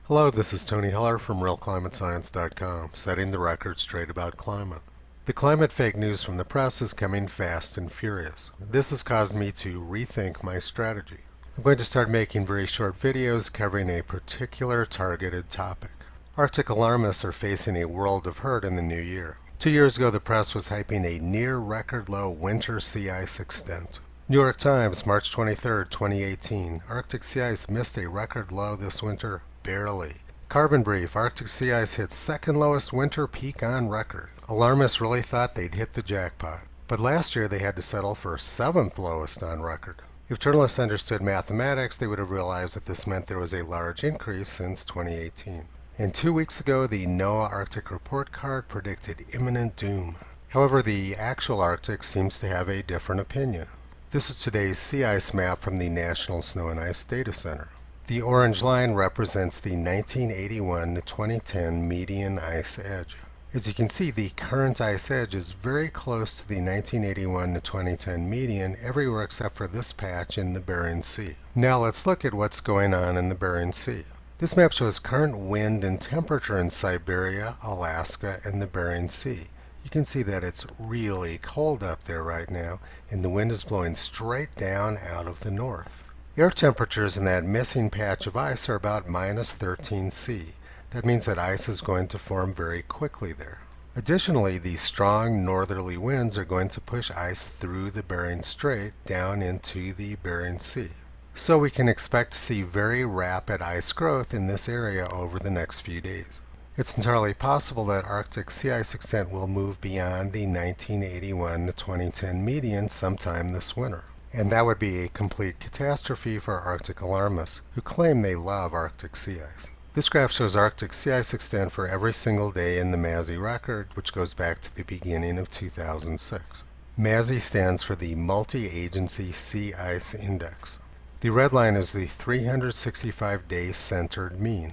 Hello, this is Tony Heller from RealClimateScience.com, setting the record straight about climate. The climate fake news from the press is coming fast and furious. This has caused me to rethink my strategy. I'm going to start making very short videos covering a particular targeted topic. Arctic alarmists are facing a world of hurt in the new year. 2 years ago, the press was hyping a near record low winter sea ice extent. New York Times, March 23, 2018. Arctic sea ice missed a record low this winter, barely. Carbon Brief, Arctic sea ice hits second lowest winter peak on record. Alarmists really thought they'd hit the jackpot. But last year they had to settle for seventh lowest on record. If journalists understood mathematics, they would have realized that this meant there was a large increase since 2018. And 2 weeks ago, the NOAA Arctic report card predicted imminent doom. However, the actual Arctic seems to have a different opinion. This is today's sea ice map from the National Snow and Ice Data Center. The orange line represents the 1981 to 2010 median ice edge. As you can see, the current ice edge is very close to the 1981 to 2010 median everywhere except for this patch in the Bering Sea. Now let's look at what's going on in the Bering Sea. This map shows current wind and temperature in Siberia, Alaska, and the Bering Sea. You can see that it's really cold up there right now, and the wind is blowing straight down out of the north. Air temperatures in that missing patch of ice are about minus 13°C. That means that ice is going to form very quickly there. Additionally, the strong northerly winds are going to push ice through the Bering Strait down into the Bering Sea. So we can expect to see very rapid ice growth in this area over the next few days. It's entirely possible that Arctic sea ice extent will move beyond the 1981 to 2010 median sometime this winter. And that would be a complete catastrophe for Arctic alarmists who claim they love Arctic sea ice. This graph shows Arctic sea ice extent for every single day in the MASI record, which goes back to the beginning of 2006. MASI stands for the Multi-Agency Sea Ice Index. The red line is the 365-day centered mean.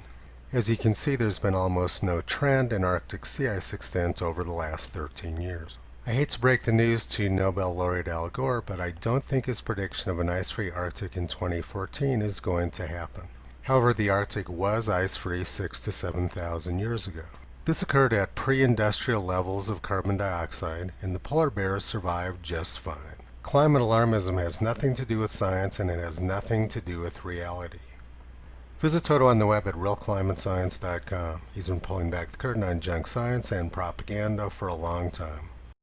As you can see, there's been almost no trend in Arctic sea ice extent over the last 13 years. I hate to break the news to Nobel laureate Al Gore, but I don't think his prediction of an ice-free Arctic in 2014 is going to happen. However, the Arctic was ice-free 6,000 to 7,000 years ago. This occurred at pre-industrial levels of carbon dioxide, and the polar bears survived just fine. Climate alarmism has nothing to do with science, and it has nothing to do with reality. Visit Toto on the web at realclimatescience.com. He's been pulling back the curtain on junk science and propaganda for a long time.